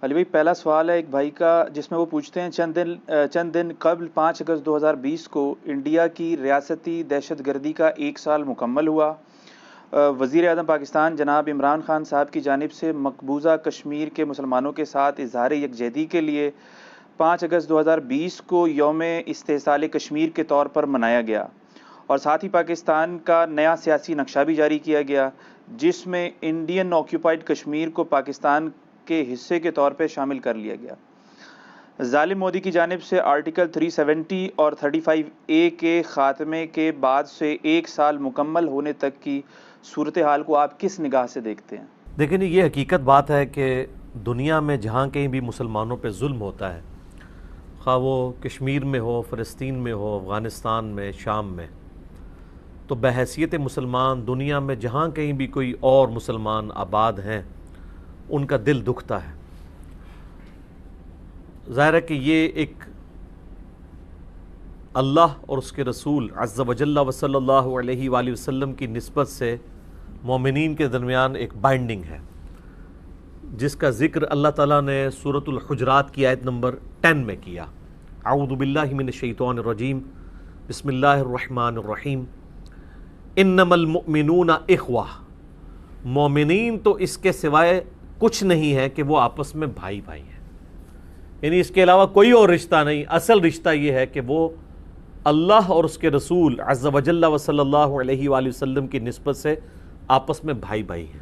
علی بھائی، پہلا سوال ہے ایک بھائی کا، جس میں وہ پوچھتے ہیں چند دن قبل 5 اگست 2020 کو انڈیا کی ریاستی دہشت گردی کا 1 سال مکمل ہوا۔ وزیر اعظم پاکستان جناب عمران خان صاحب کی جانب سے مقبوضہ کشمیر کے مسلمانوں کے ساتھ اظہار یکجہتی کے لیے 5 اگست 2020 کو یوم استحصال کشمیر کے طور پر منایا گیا، اور ساتھ ہی پاکستان کا نیا سیاسی نقشہ بھی جاری کیا گیا، جس میں انڈین آکیوپائڈ کشمیر کو پاکستان کے حصے کے طور پہ شامل کر لیا گیا۔ ظالم مودی کی جانب سے آرٹیکل 370 اور 35A کے خاتمے کے بعد سے 1 سال مکمل ہونے تک کی صورتحال کو آپ کس نگاہ سے دیکھتے ہیں؟ دیکھیں، یہ حقیقت بات ہے کہ دنیا میں جہاں کہیں بھی مسلمانوں پہ ظلم ہوتا ہے، خواہ وہ کشمیر میں ہو، فلسطین میں ہو، افغانستان میں، شام میں، تو بحیثیت مسلمان دنیا میں جہاں کہیں بھی کوئی اور مسلمان آباد ہیں، ان کا دل دکھتا ہے۔ ظاہر ہے کہ یہ ایک اللہ اور اس کے رسول عز و جل و صلی اللہ علیہ وآلہ وسلم کی نسبت سے مومنین کے درمیان ایک بائنڈنگ ہے، جس کا ذکر اللہ تعالیٰ نے سورۃ الحجرات کی آیت نمبر 10 میں کیا۔ اعوذ باللہ من الشیطان الرجیم، بسم اللہ الرحمن الرحیم، انما المؤمنون اخوہ، مومنین تو اس کے سوائے کچھ نہیں ہے کہ وہ آپس میں بھائی بھائی ہیں، یعنی اس کے علاوہ کوئی اور رشتہ نہیں۔ اصل رشتہ یہ ہے کہ وہ اللہ اور اس کے رسول عز و جل و صلی اللہ علیہ وآلہ وسلم کی نسبت سے آپس میں بھائی بھائی ہیں۔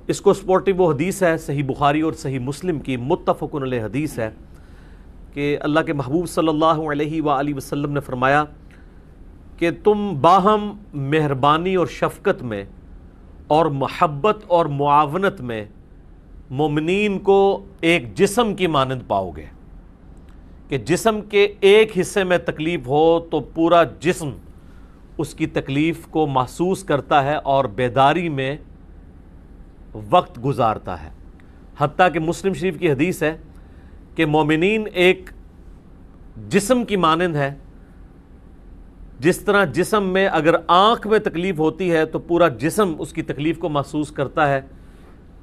اس کو سپورٹیو وہ حدیث ہے صحیح بخاری اور صحیح مسلم کی متفق علیہ حدیث ہے کہ اللہ کے محبوب صلی اللہ علیہ وآلہ وسلم نے فرمایا کہ تم باہم مہربانی اور شفقت میں اور محبت اور معاونت میں مومنین کو ایک جسم کی مانند پاؤ گے، کہ جسم کے ایک حصے میں تکلیف ہو تو پورا جسم اس کی تکلیف کو محسوس کرتا ہے اور بیداری میں وقت گزارتا ہے۔ حتیٰ کہ مسلم شریف کی حدیث ہے کہ مومنین ایک جسم کی مانند ہے، جس طرح جسم میں اگر آنکھ میں تکلیف ہوتی ہے تو پورا جسم اس کی تکلیف کو محسوس کرتا ہے،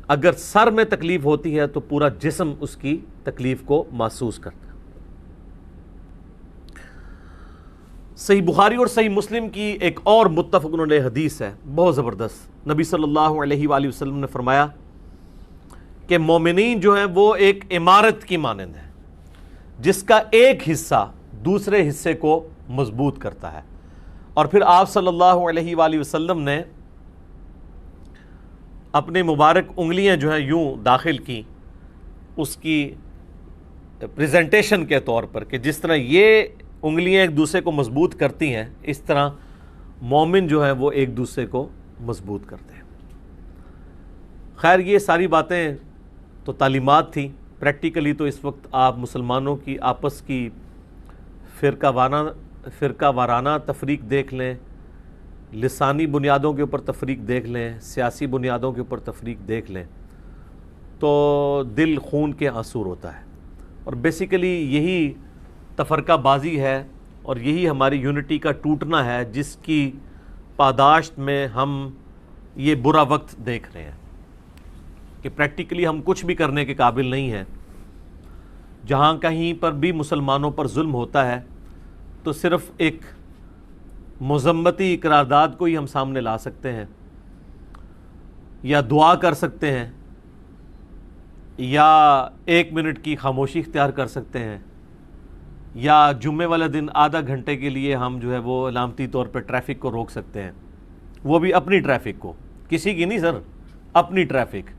اگر سر میں تکلیف ہوتی ہے تو پورا جسم اس کی تکلیف کو محسوس کرتا ہے۔ صحیح بخاری اور صحیح مسلم کی ایک اور متفق علیہ حدیث ہے، بہت زبردست۔ نبی صلی اللہ علیہ وآلہ وسلم نے فرمایا کہ مومنین جو ہیں وہ ایک عمارت کی مانند ہیں، جس کا ایک حصہ دوسرے حصے کو مضبوط کرتا ہے۔ اور پھر آپ صلی اللہ علیہ وآلہ وسلم نے اپنے مبارک انگلیاں جو ہیں یوں داخل کی اس کی پریزنٹیشن کے طور پر، کہ جس طرح یہ انگلیاں ایک دوسرے کو مضبوط کرتی ہیں، اس طرح مومن جو ہیں وہ ایک دوسرے کو مضبوط کرتے ہیں۔ خیر، یہ ساری باتیں تو تعلیمات تھیں۔ پریکٹیکلی تو اس وقت آپ مسلمانوں کی آپس کی فرقہ وارانہ تفریق دیکھ لیں، لسانی بنیادوں کے اوپر تفریق دیکھ لیں، سیاسی بنیادوں کے اوپر تفریق دیکھ لیں، تو دل خون کے آنسور ہوتا ہے۔ اور بیسیکلی یہی تفرقہ بازی ہے اور یہی ہماری یونٹی کا ٹوٹنا ہے، جس کی پاداشت میں ہم یہ برا وقت دیکھ رہے ہیں کہ پریکٹیکلی ہم کچھ بھی کرنے کے قابل نہیں ہیں۔ جہاں کہیں پر بھی مسلمانوں پر ظلم ہوتا ہے تو صرف ایک مذمتی قرارداد کو ہی ہم سامنے لا سکتے ہیں، یا دعا کر سکتے ہیں، یا 1 منٹ کی خاموشی اختیار کر سکتے ہیں، یا جمعے والے دن آدھا گھنٹے کے لیے ہم جو ہے وہ علامتی طور پہ ٹریفک کو روک سکتے ہیں، وہ بھی اپنی ٹریفک کو، کسی کی نہیں سر، اپنی ٹریفک۔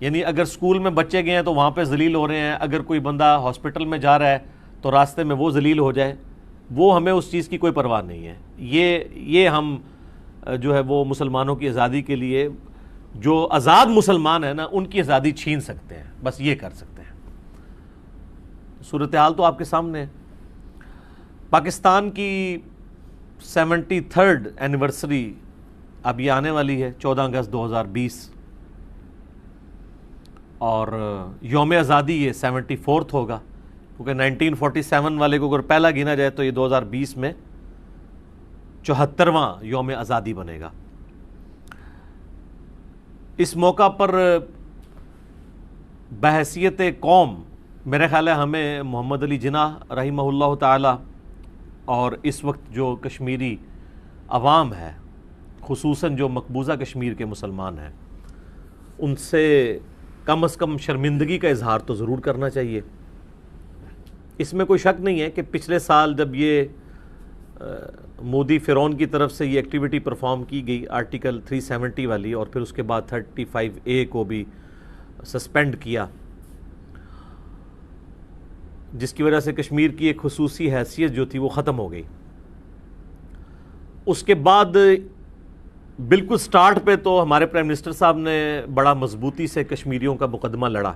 یعنی اگر سکول میں بچے گئے ہیں تو وہاں پہ ذلیل ہو رہے ہیں، اگر کوئی بندہ ہاسپٹل میں جا رہا ہے تو راستے میں وہ ذلیل ہو جائے، وہ ہمیں اس چیز کی کوئی پرواہ نہیں ہے۔ یہ ہم جو ہے وہ مسلمانوں کی آزادی کے لیے، جو آزاد مسلمان ہیں نا، ان کی آزادی چھین سکتے ہیں، بس یہ کر سکتے ہیں۔ صورتحال تو آپ کے سامنے ہے۔ پاکستان کی 73rd اینیورسری اب یہ آنے والی ہے 14 اگست 2020، اور یوم آزادی یہ 74th ہوگا، کیونکہ 1947 والے کو اگر پہلا گنا جائے تو یہ 2020 میں 74واں یوم آزادی بنے گا۔ اس موقع پر بحیثیت قوم میرے خیال ہے ہمیں محمد علی جناح رحمہ اللہ تعالی اور اس وقت جو کشمیری عوام ہے، خصوصاً جو مقبوضہ کشمیر کے مسلمان ہیں، ان سے کم از کم شرمندگی کا اظہار تو ضرور کرنا چاہیے۔ اس میں کوئی شک نہیں ہے کہ پچھلے سال جب یہ مودی فرعون کی طرف سے یہ ایکٹیویٹی پرفارم کی گئی آرٹیکل 370 والی، اور پھر اس کے بعد 35A کو بھی سسپینڈ کیا، جس کی وجہ سے کشمیر کی ایک خصوصی حیثیت جو تھی وہ ختم ہو گئی۔ اس کے بعد بالکل سٹارٹ پہ تو ہمارے پرائم منسٹر صاحب نے بڑا مضبوطی سے کشمیریوں کا مقدمہ لڑا،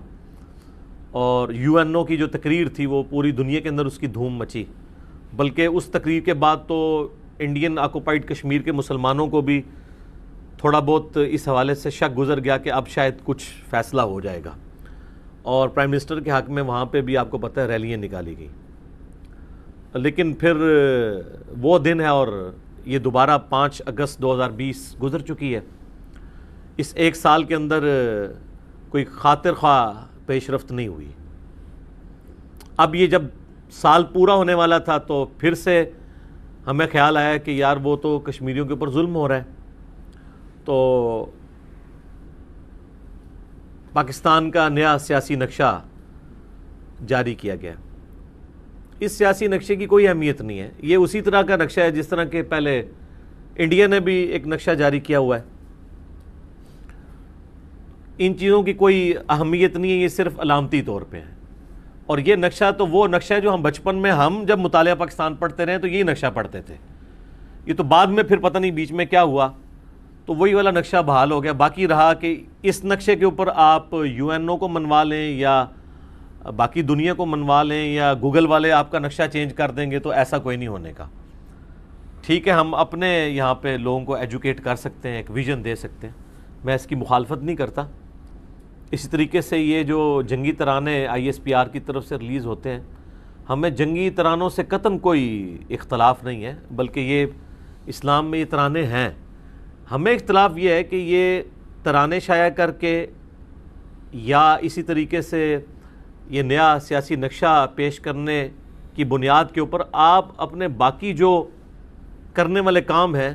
اور UNO کی جو تقریر تھی وہ پوری دنیا کے اندر اس کی دھوم مچی، بلکہ اس تقریر کے بعد تو انڈین آکوپائڈ کشمیر کے مسلمانوں کو بھی تھوڑا بہت اس حوالے سے شک گزر گیا کہ اب شاید کچھ فیصلہ ہو جائے گا، اور پرائم منسٹر کے حق میں وہاں پہ بھی آپ کو پتہ ہے ریلیاں نکالی گئی۔ لیکن پھر وہ دن ہے اور یہ دوبارہ 5 اگست 2020 گزر چکی ہے۔ اس ایک سال کے اندر کوئی خاطر خواہ پیش رفت نہیں ہوئی۔ اب یہ جب سال پورا ہونے والا تھا تو پھر سے ہمیں خیال آیا کہ یار وہ تو کشمیریوں کے اوپر ظلم ہو رہا ہے، تو پاکستان کا نیا سیاسی نقشہ جاری کیا گیا۔ اس سیاسی نقشے کی کوئی اہمیت نہیں ہے، یہ اسی طرح کا نقشہ ہے جس طرح کہ پہلے انڈیا نے بھی ایک نقشہ جاری کیا ہوا ہے۔ ان چیزوں کی کوئی اہمیت نہیں ہے، یہ صرف علامتی طور پہ ہیں۔ اور یہ نقشہ تو وہ نقشہ ہے جو ہم بچپن میں ہم جب مطالعہ پاکستان پڑھتے رہے تو یہی نقشہ پڑھتے تھے، یہ تو بعد میں پھر پتہ نہیں بیچ میں کیا ہوا تو وہی والا نقشہ بحال ہو گیا۔ باقی رہا کہ اس نقشے کے اوپر آپ UNO کو منوا لیں یا باقی دنیا کو منوا لیں یا گوگل والے آپ کا نقشہ چینج کر دیں گے، تو ایسا کوئی نہیں ہونے کا۔ ٹھیک ہے، ہم اپنے یہاں پہ لوگوں کو ایجوکیٹ کر سکتے ہیں، ایک ویژن دے سکتے ہیں، میں اس کی مخالفت نہیں کرتا۔ اسی طریقے سے یہ جو جنگی ترانے ISPR کی طرف سے ریلیز ہوتے ہیں، ہمیں جنگی ترانوں سے قطعاً کوئی اختلاف نہیں ہے، بلکہ یہ اسلام میں یہ ترانے ہیں۔ ہمیں اختلاف یہ ہے کہ یہ ترانے شائع کر کے یا اسی طریقے سے یہ نیا سیاسی نقشہ پیش کرنے کی بنیاد کے اوپر آپ اپنے باقی جو کرنے والے کام ہیں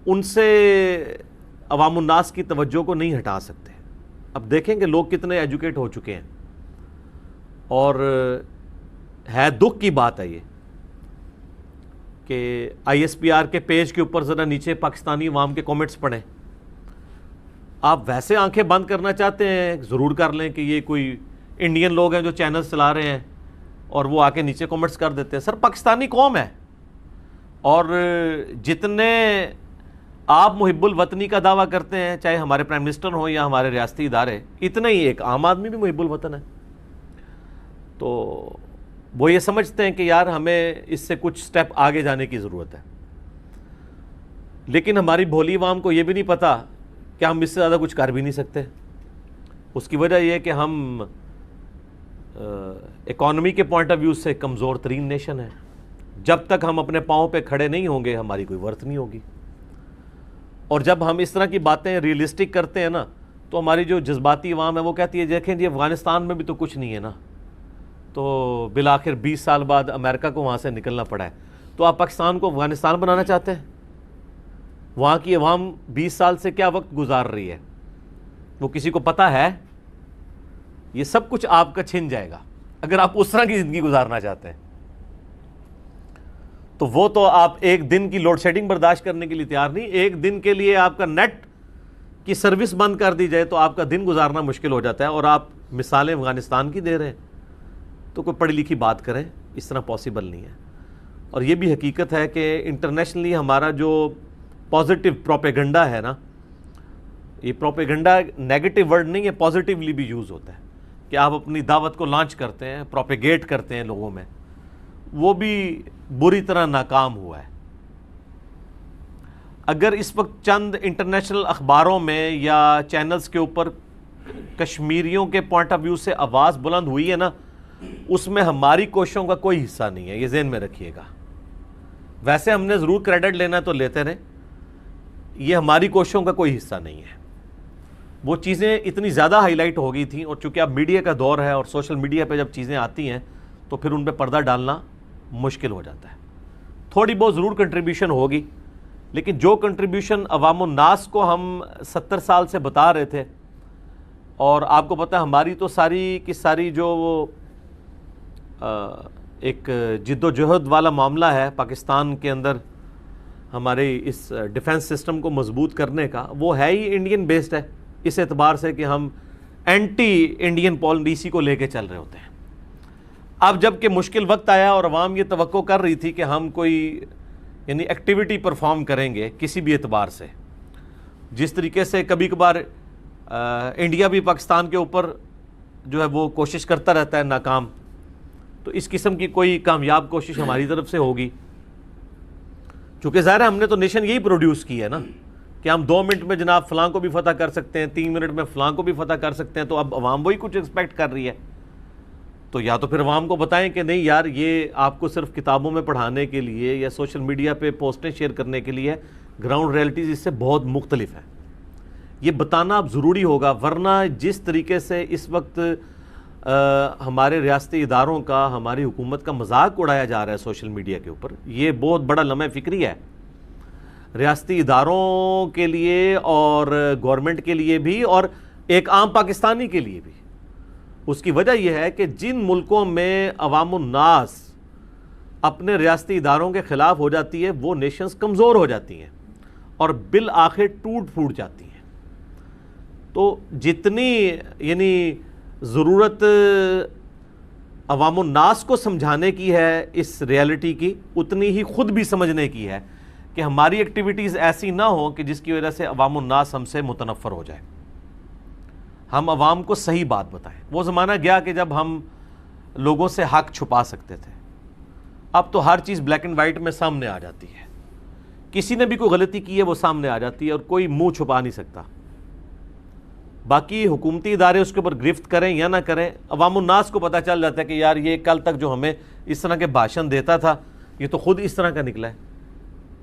ان سے عوام الناس کی توجہ کو نہیں ہٹا سکتے۔ اب دیکھیں کہ لوگ کتنے ایجوکیٹ ہو چکے ہیں، اور ہے دکھ کی بات ہے یہ کہ ISPR کے پیج کے اوپر ذرا نیچے پاکستانی عوام کے کومنٹس پڑھیں۔ آپ ویسے آنکھیں بند کرنا چاہتے ہیں ضرور کر لیں کہ یہ کوئی انڈین لوگ ہیں جو چینل چلا رہے ہیں اور وہ آ کے نیچے کومنٹس کر دیتے ہیں۔ سر پاکستانی قوم ہے، اور جتنے آپ محب الوطنی کا دعویٰ کرتے ہیں، چاہے ہمارے پرائم منسٹر ہوں یا ہمارے ریاستی ادارے، اتنا ہی ایک عام آدمی بھی محب الوطن ہے۔ تو وہ یہ سمجھتے ہیں کہ یار ہمیں اس سے کچھ سٹیپ آگے جانے کی ضرورت ہے، لیکن ہماری بھولی عوام کو یہ بھی نہیں پتہ کہ ہم اس سے زیادہ کچھ کر بھی نہیں سکتے۔ اس کی وجہ یہ ہے کہ ہم اکانومی کے پوائنٹ آف ویو سے کمزور ترین نیشن ہے۔ جب تک ہم اپنے پاؤں پہ کھڑے نہیں ہوں گے ہماری کوئی ورتھ نہیں ہوگی، اور جب ہم اس طرح کی باتیں ریئلسٹک کرتے ہیں نا تو ہماری جو جذباتی عوام ہے وہ کہتی ہے دیکھیں جی افغانستان میں بھی تو کچھ نہیں ہے نا، تو بالآخر 20 سال بعد امریکہ کو وہاں سے نکلنا پڑا ہے، تو آپ پاکستان کو افغانستان بنانا چاہتے ہیں؟ وہاں کی عوام 20 سال سے کیا وقت گزار رہی ہے وہ کسی کو پتہ ہے؟ یہ سب کچھ آپ کا چھن جائے گا اگر آپ اس طرح کی زندگی گزارنا چاہتے ہیں۔ تو وہ تو آپ ایک دن کی لوڈ شیڈنگ برداشت کرنے کے لیے تیار نہیں، ایک دن کے لیے آپ کا نیٹ کی سروس بند کر دی جائے تو آپ کا دن گزارنا مشکل ہو جاتا ہے، اور آپ مثالیں افغانستان کی دے رہے ہیں۔ تو کوئی پڑھی لکھی بات کریں، اس طرح پاسبل نہیں ہے۔ اور یہ بھی حقیقت ہے کہ انٹرنیشنلی ہمارا جو پازیٹیو پروپیگنڈا ہے نا، یہ پروپیگنڈا نیگیٹو ورڈ نہیں ہے، پازیٹیولی بھی یوز ہوتا ہے کہ آپ اپنی دعوت کو لانچ کرتے ہیں، پروپیگیٹ کرتے ہیں لوگوں میں، وہ بھی بری طرح ناکام ہوا ہے۔ اگر اس وقت چند انٹرنیشنل اخباروں میں یا چینلز کے اوپر کشمیریوں کے پوائنٹ آف ویو سے آواز بلند ہوئی ہے نا، اس میں ہماری کوششوں کا کوئی حصہ نہیں ہے، یہ ذہن میں رکھیے گا۔ ویسے ہم نے ضرور کریڈٹ لینا تو لیتے رہیں، یہ ہماری کوششوں کا کوئی حصہ نہیں ہے۔ وہ چیزیں اتنی زیادہ ہائی لائٹ ہو گئی تھیں، اور چونکہ اب میڈیا کا دور ہے اور سوشل میڈیا پہ جب چیزیں آتی ہیں تو پھر ان پہ پردہ ڈالنا مشکل ہو جاتا ہے. تھوڑی بہت ضرور کنٹریبیوشن ہوگی، لیکن جو کنٹریبیوشن عوام الناس کو ہم 70 سال سے بتا رہے تھے، اور آپ کو پتہ ہے ہماری تو ساری کی ساری جو وہ ایک جد و جہد والا معاملہ ہے پاکستان کے اندر ہمارے اس ڈیفنس سسٹم کو مضبوط کرنے کا، وہ ہے ہی انڈین بیسڈ ہے، اس اعتبار سے کہ ہم اینٹی انڈین پالیسی کو لے کے چل رہے ہوتے ہیں. اب جب کہ مشکل وقت آیا اور عوام یہ توقع کر رہی تھی کہ ہم کوئی یعنی ایکٹیویٹی پرفارم کریں گے کسی بھی اعتبار سے، جس طریقے سے کبھی کبھار انڈیا بھی پاکستان کے اوپر جو ہے وہ کوشش کرتا رہتا ہے ناکام، تو اس قسم کی کوئی کامیاب کوشش ہماری طرف سے ہوگی. چونکہ ظاہر ہے ہم نے تو نیشن یہی پروڈیوس کی ہے نا کہ ہم 2 منٹ میں جناب فلاں کو بھی فتح کر سکتے ہیں، 3 منٹ میں فلاں کو بھی فتح کر سکتے ہیں. تو اب عوام وہی کچھ ایکسپیکٹ کر رہی ہے، تو یا تو پھر عوام کو بتائیں کہ نہیں یار یہ آپ کو صرف کتابوں میں پڑھانے کے لیے یا سوشل میڈیا پہ پوسٹیں شیئر کرنے کے لیے، گراؤنڈ ریئلٹیز اس سے بہت مختلف ہے. یہ بتانا اب ضروری ہوگا، ورنہ جس طریقے سے اس وقت ہمارے ریاستی اداروں کا، ہماری حکومت کا مذاق اڑایا جا رہا ہے سوشل میڈیا کے اوپر، یہ بہت بڑا لمحہ فکری ہے ریاستی اداروں کے لیے اور گورنمنٹ کے لیے بھی، اور ایک عام پاکستانی کے لیے بھی. اس کی وجہ یہ ہے کہ جن ملکوں میں عوام الناس اپنے ریاستی اداروں کے خلاف ہو جاتی ہے وہ نیشنز کمزور ہو جاتی ہیں اور بالآخر ٹوٹ پھوٹ جاتی ہیں. تو جتنی یعنی ضرورت عوام الناس کو سمجھانے کی ہے اس ریالٹی کی، اتنی ہی خود بھی سمجھنے کی ہے کہ ہماری ایکٹیویٹیز ایسی نہ ہوں کہ جس کی وجہ سے عوام الناس ہم سے متنفر ہو جائے. ہم عوام کو صحیح بات بتائیں. وہ زمانہ گیا کہ جب ہم لوگوں سے حق چھپا سکتے تھے، اب تو ہر چیز بلیک اینڈ وائٹ میں سامنے آ جاتی ہے. کسی نے بھی کوئی غلطی کی ہے وہ سامنے آ جاتی ہے اور کوئی منہ چھپا نہیں سکتا. باقی حکومتی ادارے اس کے اوپر گرفت کریں یا نہ کریں، عوام الناس کو پتہ چل جاتا ہے کہ یار یہ کل تک جو ہمیں اس طرح کے بھاشن دیتا تھا یہ تو خود اس طرح کا نکلا ہے،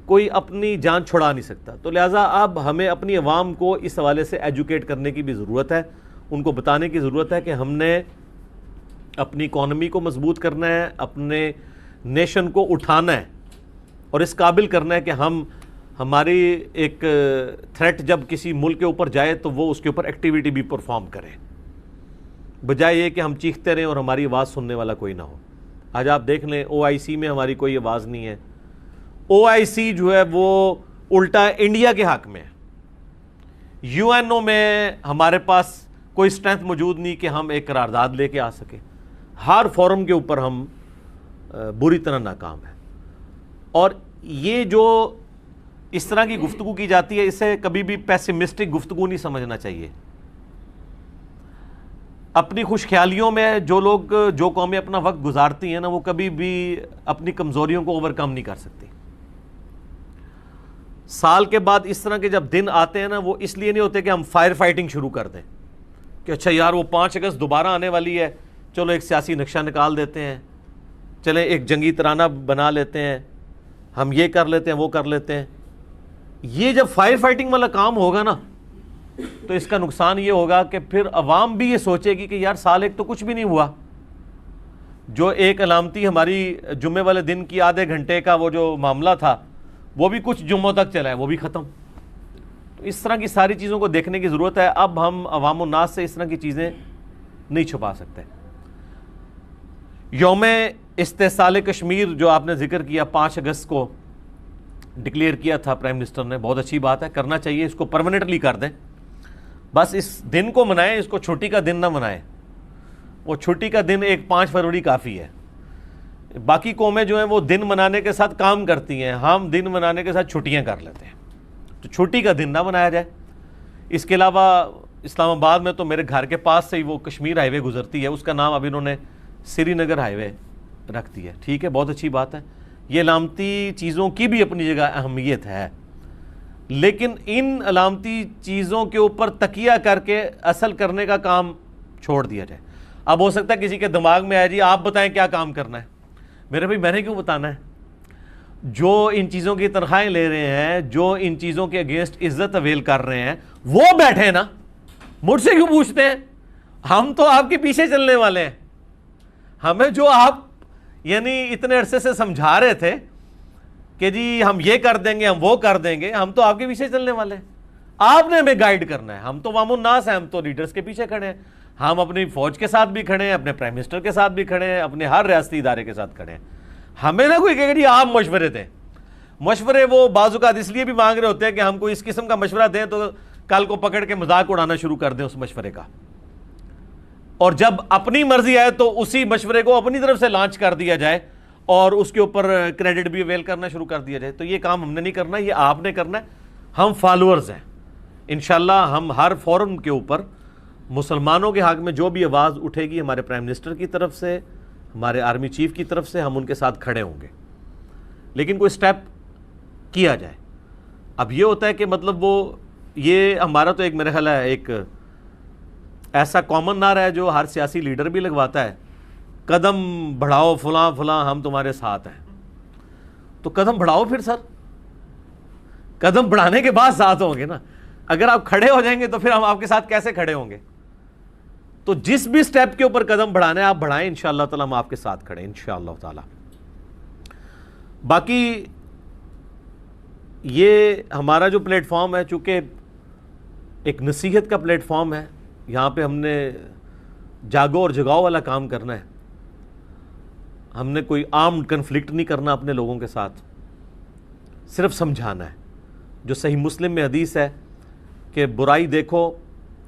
کوئی اپنی جان چھڑا نہیں سکتا. تو لہٰذا اب ہمیں اپنی عوام کو اس حوالے سے ایجوکیٹ کرنے کی بھی ضرورت ہے، ان کو بتانے کی ضرورت ہے کہ ہم نے اپنی اکانومی کو مضبوط کرنا ہے، اپنے نیشن کو اٹھانا ہے اور اس قابل کرنا ہے کہ ہماری ایک تھریٹ جب کسی ملک کے اوپر جائے تو وہ اس کے اوپر ایکٹیویٹی بھی پرفارم کرے، بجائے یہ کہ ہم چیختے رہیں اور ہماری آواز سننے والا کوئی نہ ہو. آج آپ دیکھ لیں OIC میں ہماری کوئی آواز نہیں ہے. OIC جو ہے وہ الٹا انڈیا کے حق میں ہے. UNO میں ہمارے پاس کوئی اسٹرینتھ موجود نہیں کہ ہم ایک قرارداد لے کے آ سکے. ہر فورم کے اوپر ہم بری طرح ناکام ہیں. اور یہ جو اس طرح کی گفتگو کی جاتی ہے اسے کبھی بھی پیسیمسٹک گفتگو نہیں سمجھنا چاہیے. اپنی خوش خیالیوں میں جو قومیں اپنا وقت گزارتی ہیں نا، وہ کبھی بھی اپنی کمزوریوں کو اوورکم نہیں کر سکتی. سال کے بعد اس طرح کے جب دن آتے ہیں نا، وہ اس لیے نہیں ہوتے کہ ہم فائر فائٹنگ شروع کر دیں کہ اچھا یار وہ 5 اگست دوبارہ آنے والی ہے، چلو ایک سیاسی نقشہ نکال دیتے ہیں، چلیں ایک جنگی ترانہ بنا لیتے ہیں، ہم یہ کر لیتے ہیں وہ کر لیتے ہیں. یہ جب فائر فائٹنگ والا کام ہوگا نا تو اس کا نقصان یہ ہوگا کہ پھر عوام بھی یہ سوچے گی کہ یار سال ایک تو کچھ بھی نہیں ہوا. جو ایک علامتی ہماری جمعے والے دن کی آدھے گھنٹے کا وہ جو معاملہ تھا وہ بھی کچھ جمعوں تک چلا ہے، وہ بھی ختم. تو اس طرح کی ساری چیزوں کو دیکھنے کی ضرورت ہے. اب ہم عوام الناس سے اس طرح کی چیزیں نہیں چھپا سکتے. یوم استحصال کشمیر جو آپ نے ذکر کیا 5 اگست کو ڈکلیئر کیا تھا پرائم منسٹر نے، بہت اچھی بات ہے، کرنا چاہیے. اس کو پرماننٹلی کر دیں، بس اس دن کو منائیں، اس کو چھٹی کا دن نہ منائیں. وہ چھٹی کا دن ایک 5 فروری کافی ہے. باقی قومیں جو ہیں وہ دن منانے کے ساتھ کام کرتی ہیں، ہم دن منانے کے ساتھ چھٹیاں کر لیتے ہیں. تو چھٹی کا دن نہ منایا جائے. اس کے علاوہ اسلام آباد میں تو میرے گھر کے پاس سے ہی وہ کشمیر ہائی وے گزرتی ہے، اس کا نام اب انہوں نے سری نگر ہائی وے رکھ دیا. ٹھیک ہے، بہت اچھی بات ہے. یہ علامتی چیزوں کی بھی اپنی جگہ اہمیت ہے، لیکن ان علامتی چیزوں کے اوپر تکیہ کر کے اصل کرنے کا کام چھوڑ دیا جائے. اب ہو سکتا ہے کسی کے دماغ میں آئے جی آپ بتائیں کیا کام کرنا ہے. میرے بھائی میں نے کیوں بتانا ہے؟ جو ان چیزوں کی تنخواہیں لے رہے ہیں، جو ان چیزوں کے اگینسٹ عزت اویل کر رہے ہیں، وہ بیٹھے نا. مجھ سے کیوں پوچھتے ہیں؟ ہم تو آپ کے پیچھے چلنے والے ہیں. ہمیں جو آپ یعنی اتنے عرصے سے سمجھا رہے تھے کہ جی ہم یہ کر دیں گے، ہم وہ کر دیں گے، ہم تو آپ کے پیچھے چلنے والے ہیں. آپ نے ہمیں گائیڈ کرنا ہے. ہم تو عوام الناس ہیں، ہم تو لیڈرز کے پیچھے کھڑے ہیں. ہم اپنی فوج کے ساتھ بھی کھڑے ہیں، اپنے پرائم منسٹر کے ساتھ بھی کھڑے ہیں، اپنے ہر ریاستی ادارے کے ساتھ کھڑے ہیں. ہمیں نہ کوئی کہ جی آپ مشورے دیں. مشورے وہ بعض اوقات اس لیے بھی مانگ رہے ہوتے ہیں کہ ہم کو اس قسم کا مشورہ دیں تو کل کو پکڑ کے مذاق اڑانا شروع کر دیں اس مشورے کا، اور جب اپنی مرضی آئے تو اسی مشورے کو اپنی طرف سے لانچ کر دیا جائے اور اس کے اوپر کریڈٹ بھی اویل کرنا شروع کر دیا جائے. تو یہ کام ہم نے نہیں کرنا، یہ آپ نے کرنا ہے. ہم فالوورز ہیں. انشاءاللہ ہم ہر فورم کے اوپر مسلمانوں کے حق میں جو بھی آواز اٹھے گی ہمارے پرائم منسٹر کی طرف سے، ہمارے آرمی چیف کی طرف سے، ہم ان کے ساتھ کھڑے ہوں گے. لیکن کوئی سٹیپ کیا جائے. اب یہ ہوتا ہے کہ مطلب وہ یہ ہمارا تو ایک میرا خیال ہے ایک ایسا کامن نعرہ ہے جو ہر سیاسی لیڈر بھی لگواتا ہے، قدم بڑھاؤ فلاں فلاں ہم تمہارے ساتھ ہیں. تو قدم بڑھاؤ پھر سر، قدم بڑھانے کے بعد ساتھ ہوں گے نا. اگر آپ کھڑے ہو جائیں گے تو پھر ہم آپ کے ساتھ کیسے کھڑے ہوں گے؟ تو جس بھی سٹیپ کے اوپر قدم بڑھانا ہے آپ بڑھائیں، انشاءاللہ تعالی ہم آپ کے ساتھ کھڑے ہیں انشاءاللہ تعالی. باقی یہ ہمارا جو پلیٹ فارم ہے چونکہ ایک نصیحت کا پلیٹ فارم ہے، یہاں پہ ہم نے جاگو اور جگاؤ والا کام کرنا ہے. ہم نے کوئی آرمڈ کنفلکٹ نہیں کرنا اپنے لوگوں کے ساتھ، صرف سمجھانا ہے. جو صحیح مسلم میں حدیث ہے کہ برائی دیکھو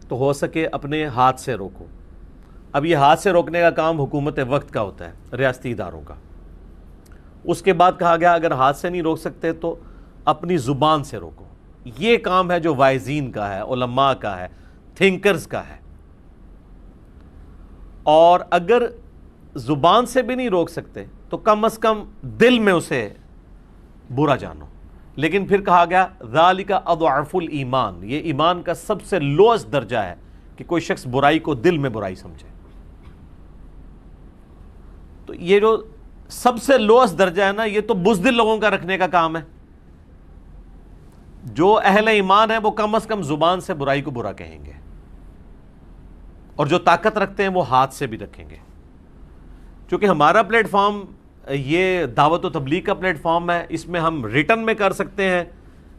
تو ہو سکے اپنے ہاتھ سے روکو. اب یہ ہاتھ سے روکنے کا کام حکومت وقت کا ہوتا ہے، ریاستی اداروں کا. اس کے بعد کہا گیا اگر ہاتھ سے نہیں روک سکتے تو اپنی زبان سے روکو. یہ کام ہے جو وائزین کا ہے، علماء کا ہے، تھنکرز کا ہے. اور اگر زبان سے بھی نہیں روک سکتے تو کم از کم دل میں اسے برا جانو. لیکن پھر کہا گیا ذالک اضعف الایمان، یہ ایمان کا سب سے لوئسٹ درجہ ہے کہ کوئی شخص برائی کو دل میں برائی سمجھے. تو یہ جو سب سے لوئسٹ درجہ ہے نا، یہ تو بزدل لوگوں کا رکھنے کا کام ہے. جو اہل ایمان ہیں وہ کم از کم زبان سے برائی کو برا کہیں گے، اور جو طاقت رکھتے ہیں وہ ہاتھ سے بھی رکھیں گے. چونکہ ہمارا پلیٹ فارم یہ دعوت و تبلیغ کا پلیٹ فارم ہے، اس میں ہم ریٹن میں کر سکتے ہیں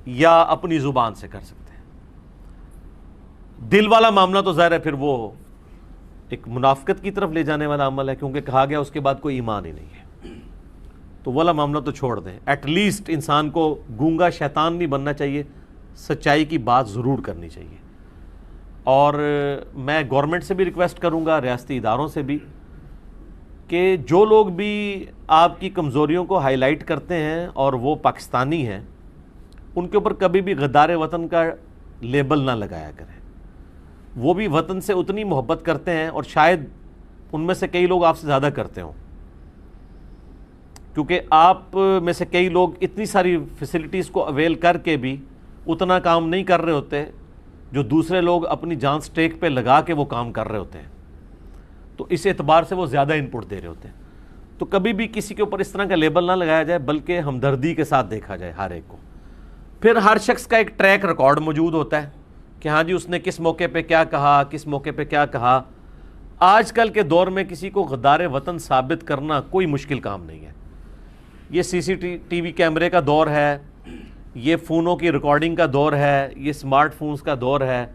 یا اپنی زبان سے کر سکتے ہیں. دل والا معاملہ تو ظاہر ہے پھر وہ ایک منافقت کی طرف لے جانے والا عمل ہے، کیونکہ کہا گیا اس کے بعد کوئی ایمان ہی نہیں ہے. تو والا معاملہ تو چھوڑ دیں. ایٹ لیسٹ انسان کو گونگا شیطان نہیں بننا چاہیے، سچائی کی بات ضرور کرنی چاہیے. اور میں گورنمنٹ سے بھی ریکویسٹ کروں گا، ریاستی اداروں سے بھی، کہ جو لوگ بھی آپ کی کمزوریوں کو ہائی لائٹ کرتے ہیں اور وہ پاکستانی ہیں، ان کے اوپر کبھی بھی غدار وطن کا لیبل نہ لگایا کریں. وہ بھی وطن سے اتنی محبت کرتے ہیں، اور شاید ان میں سے کئی لوگ آپ سے زیادہ کرتے ہوں، کیونکہ آپ میں سے کئی لوگ اتنی ساری فیسلٹیز کو اویل کر کے بھی اتنا کام نہیں کر رہے ہوتے جو دوسرے لوگ اپنی جان سٹیک پہ لگا کے وہ کام کر رہے ہوتے ہیں. تو اس اعتبار سے وہ زیادہ انپٹ دے رہے ہوتے ہیں. تو کبھی بھی کسی کے اوپر اس طرح کا لیبل نہ لگایا جائے، بلکہ ہمدردی کے ساتھ دیکھا جائے ہر ایک کو. پھر ہر شخص کا ایک ٹریک ریکارڈ موجود ہوتا ہے کہ ہاں جی اس نے کس موقع پہ کیا کہا، کس موقع پہ کیا کہا. آج کل کے دور میں کسی کو غدار وطن ثابت کرنا کوئی مشکل کام نہیں ہے. یہ سی سی ٹی وی کیمرے کا دور ہے، یہ فونوں کی ریکارڈنگ کا دور ہے، یہ اسمارٹ فونز کا دور ہے.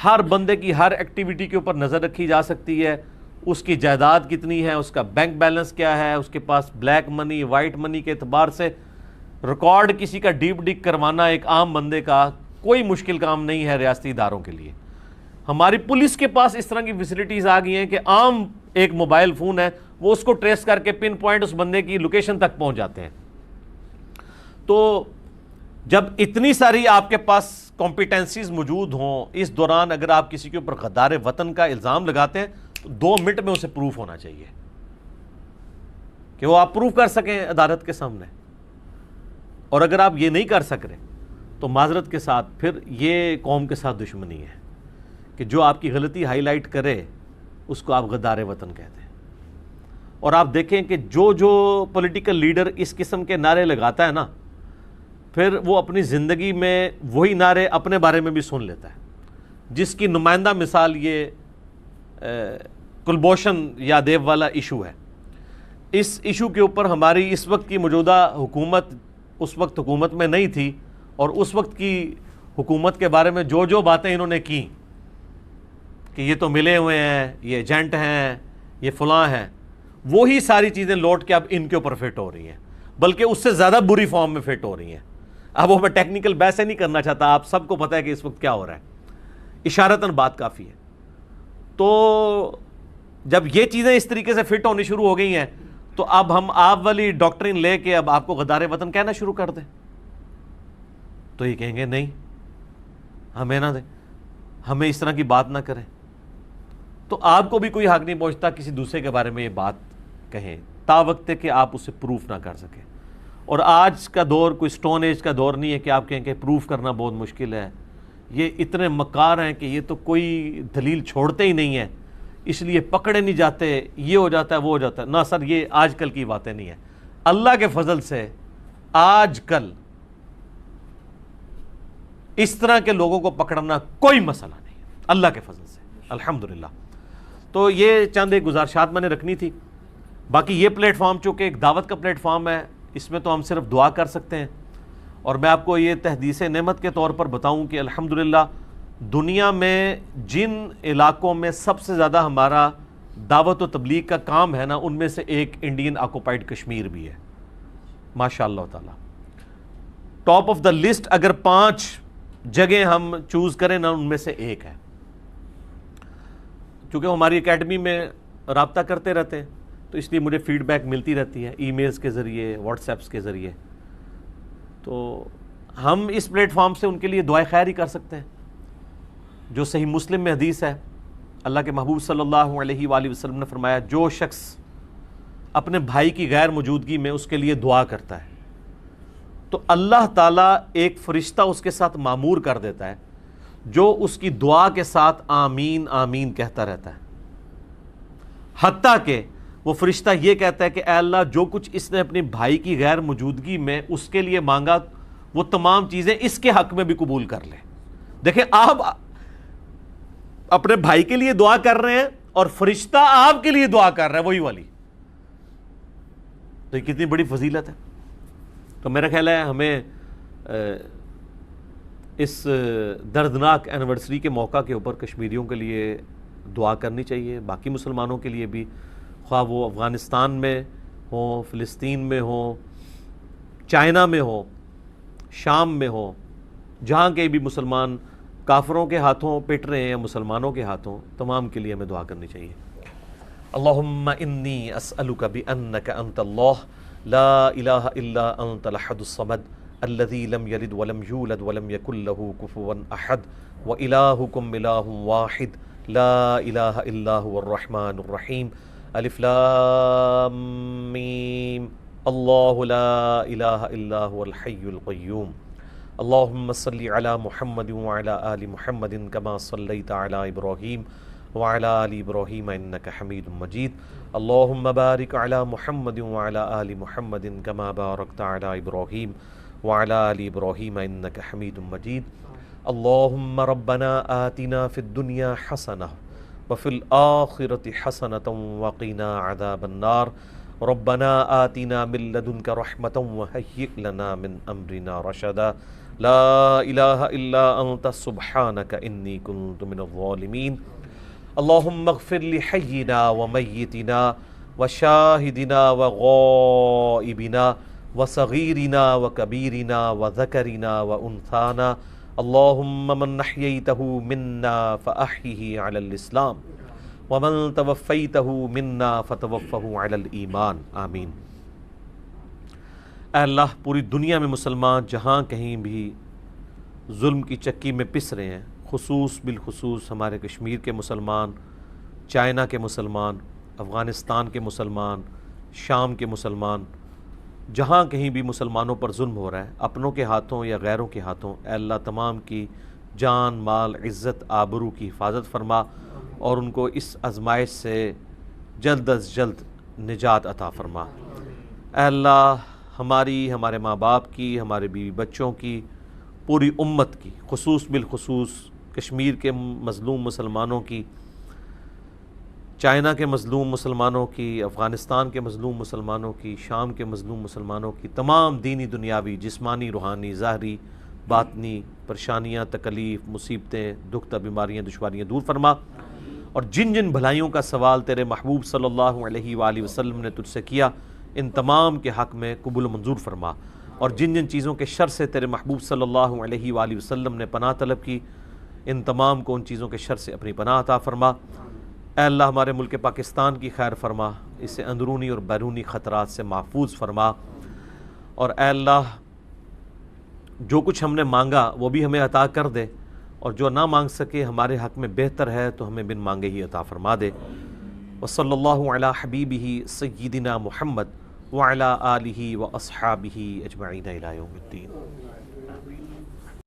ہر بندے کی ہر ایکٹیویٹی کے اوپر نظر رکھی جا سکتی ہے. اس کی جائیداد کتنی ہے، اس کا بینک بیلنس کیا ہے، اس کے پاس بلیک منی وائٹ منی کے اعتبار سے ریکارڈ کسی کا ڈیپ ڈگ کروانا ایک عام بندے کا کوئی مشکل کام نہیں ہے ریاستی اداروں کے لیے. ہماری پولیس کے پاس اس طرح کی فیسلٹیز آ گئی ہیں کہ عام ایک موبائل فون ہے، وہ اس کو ٹریس کر کے پن پوائنٹ اس بندے کی لوکیشن تک پہنچ جاتے ہیں. تو جب اتنی ساری آپ کے پاس کمپیٹنسیز موجود ہوں، اس دوران اگر آپ کسی کے اوپر غدار وطن کا الزام لگاتے ہیں تو 2 منٹ میں اسے پروف ہونا چاہیے کہ وہ آپ پروف کر سکیں عدالت کے سامنے. اور اگر آپ یہ نہیں کر سک رہے تو معذرت کے ساتھ پھر یہ قوم کے ساتھ دشمنی ہے کہ جو آپ کی غلطی ہائی لائٹ کرے اس کو آپ غدار وطن کہتے ہیں. اور آپ دیکھیں کہ جو پولیٹیکل لیڈر اس قسم کے نعرے لگاتا ہے نا، پھر وہ اپنی زندگی میں وہی نعرے اپنے بارے میں بھی سن لیتا ہے. جس کی نمائندہ مثال یہ کلبھوشن یادیو والا ایشو ہے۔ اس ایشو کے اوپر ہماری اس وقت کی موجودہ حکومت اس وقت حکومت میں نہیں تھی، اور اس وقت کی حکومت کے بارے میں جو باتیں انہوں نے کی کہ یہ تو ملے ہوئے ہیں، یہ ایجنٹ ہیں، یہ فلاں ہیں، وہی ساری چیزیں لوٹ کے اب ان کے اوپر فٹ ہو رہی ہیں، بلکہ اس سے زیادہ بری فارم میں فٹ ہو رہی ہیں۔ اب وہ میں ٹیکنیکل بحث نہیں کرنا چاہتا، آپ سب کو پتہ ہے کہ اس وقت کیا ہو رہا ہے، اشارتاً بات کافی ہے۔ تو جب یہ چیزیں اس طریقے سے فٹ ہونی شروع ہو گئی ہیں تو اب ہم آپ والی ڈاکٹرین لے کے اب آپ کو غدار وطن کہنا شروع کر دیں تو یہ کہیں گے نہیں، ہمیں نہ دیں، ہمیں اس طرح کی بات نہ کریں۔ تو آپ کو بھی کوئی حق نہیں پہنچتا کسی دوسرے کے بارے میں یہ بات کہیں تا وقت کہ آپ اسے پروف نہ کر سکیں۔ اور آج کا دور کوئی سٹون ایج کا دور نہیں ہے کہ آپ کہیں کہ پروف کرنا بہت مشکل ہے، یہ اتنے مکار ہیں کہ یہ تو کوئی دلیل چھوڑتے ہی نہیں ہیں، اس لیے پکڑے نہیں جاتے، یہ ہو جاتا ہے وہ ہو جاتا ہے۔ نہ سر، یہ آج کل کی باتیں نہیں ہیں، اللہ کے فضل سے آج کل اس طرح کے لوگوں کو پکڑنا کوئی مسئلہ نہیں ہے، اللہ کے فضل سے الحمدللہ۔ تو یہ چند ایک گزارشات میں نے رکھنی تھی۔ باقی یہ پلیٹ فارم چونکہ ایک دعوت کا پلیٹ فارم ہے، اس میں تو ہم صرف دعا کر سکتے ہیں، اور میں آپ کو یہ تحدیث نعمت کے طور پر بتاؤں کہ الحمدللہ دنیا میں جن علاقوں میں سب سے زیادہ ہمارا دعوت و تبلیغ کا کام ہے نا، ان میں سے ایک انڈین آکوپائڈ کشمیر بھی ہے، ماشاء اللہ تعالی۔ ٹاپ آف دا لسٹ اگر 5 جگہ ہم چوز کریں نا، ان میں سے ایک ہے۔ چونکہ ہماری اکیڈمی میں رابطہ کرتے رہتے ہیں تو اس لیے مجھے فیڈ بیک ملتی رہتی ہے، ای میلز کے ذریعے، واٹس ایپس کے ذریعے۔ تو ہم اس پلیٹ فارم سے ان کے لیے دعائے خیر ہی کر سکتے ہیں۔ جو صحیح مسلم میں حدیث ہے، اللہ کے محبوب صلی اللہ علیہ وآلہ وسلم نے فرمایا، جو شخص اپنے بھائی کی غیر موجودگی میں اس کے لیے دعا کرتا ہے تو اللہ تعالیٰ ایک فرشتہ اس کے ساتھ معمور کر دیتا ہے جو اس کی دعا کے ساتھ آمین آمین کہتا رہتا ہے، حتیٰ کہ وہ فرشتہ یہ کہتا ہے کہ اے اللہ، جو کچھ اس نے اپنے بھائی کی غیر موجودگی میں اس کے لیے مانگا وہ تمام چیزیں اس کے حق میں بھی قبول کر لے۔ دیکھیں، آپ اپنے بھائی کے لیے دعا کر رہے ہیں اور فرشتہ آپ کے لیے دعا کر رہا ہے، وہی والی۔ تو یہ کتنی بڑی فضیلت ہے۔ تو میرا خیال ہے ہمیں اس دردناک اینیورسری کے موقع کے اوپر کشمیریوں کے لیے دعا کرنی چاہیے، باقی مسلمانوں کے لیے بھی، خواہ وہ افغانستان میں ہوں، فلسطین میں ہوں، چائنا میں ہوں، شام میں ہوں، جہاں کے بھی مسلمان کافروں کے ہاتھوں پٹ رہے ہیں یا مسلمانوں کے ہاتھوں، تمام کے لیے ہمیں دعا کرنی چاہیے۔ اللہم انی اسألک بانک انت اللہ لا الہ الا انت الاحد الصمد الذی لم یلد ولم یولد ولم یکن له کفوا احد والہکم الہ واحد لا الہ الا هو الرحمن الرحیم الف لام میم اللہ لا الہ الا هو الحی القیوم اللہم صلی علی محمد وعلی آل محمد کما صلیت علی ابراہیم وعلی آل ابراہیم انک حمید مجید اللہم بارک علی محمد وعلی آل محمد کما بارکت علی ابراہیم وعلی آل ابراہیم انک حمید مجید اللہم ربنا آتنا فی الدنیا حسنہ وفی الآخرۃ حسنۃ وقنا عذاب النار ربنا آتنا من لدنک رحمۃ وہیئ لنا من امرنا رشدا لا الہ الا انت سبحانک انی کنت من الظالمین اللہم اغفر لحینا ومیتنا وشاہدنا وغائبنا وصغیرنا وکبیرنا وذکرنا وانثانا اللہم من احییتہ منا فاحیہ علی الاسلام ومن توفیتہ منا فتوفہ علی الایمان آمین۔ اے اللہ، پوری دنیا میں مسلمان جہاں کہیں بھی ظلم کی چکی میں پس رہے ہیں، بالخصوص ہمارے کشمیر کے مسلمان، چائنا کے مسلمان، افغانستان کے مسلمان، شام کے مسلمان، جہاں کہیں بھی مسلمانوں پر ظلم ہو رہا ہے، اپنوں کے ہاتھوں یا غیروں کے ہاتھوں، اے اللہ تمام کی جان، مال، عزت، آبرو کی حفاظت فرما اور ان کو اس آزمائش سے جلد از جلد نجات عطا فرما۔ اے اللہ، ہمارے ماں باپ کی، ہمارے بیوی بچوں کی، پوری امت کی، بالخصوص کشمیر کے مظلوم مسلمانوں کی، چائنا کے مظلوم مسلمانوں کی، افغانستان کے مظلوم مسلمانوں کی، شام کے مظلوم مسلمانوں کی، تمام دینی دنیاوی جسمانی روحانی ظاہری باطنی پریشانیاں تکلیف مصیبتیں دکھ بیماریاں دشواریاں دور فرما، اور جن جن بھلائیوں کا سوال تیرے محبوب صلی اللہ علیہ وآلہ وسلم نے تجھ سے کیا ان تمام کے حق میں قبول و منظور فرما، اور جن جن چیزوں کے شر سے تیرے محبوب صلی اللہ علیہ وآلہ وسلم نے پناہ طلب کی ان تمام کو ان چیزوں کے شر سے اپنی پناہ عطا فرما۔ اے اللہ ہمارے ملک پاکستان کی خیر فرما، اسے اندرونی اور بیرونی خطرات سے محفوظ فرما، اور اے اللہ جو کچھ ہم نے مانگا وہ بھی ہمیں عطا کر دے، اور جو نہ مانگ سکے ہمارے حق میں بہتر ہے تو ہمیں بن مانگے ہی عطا فرما دے۔ وصلی اللہ علی حبیبہ سیدنا محمد وعلی آلہ واصحابہ اجمعین الی یوم الدین۔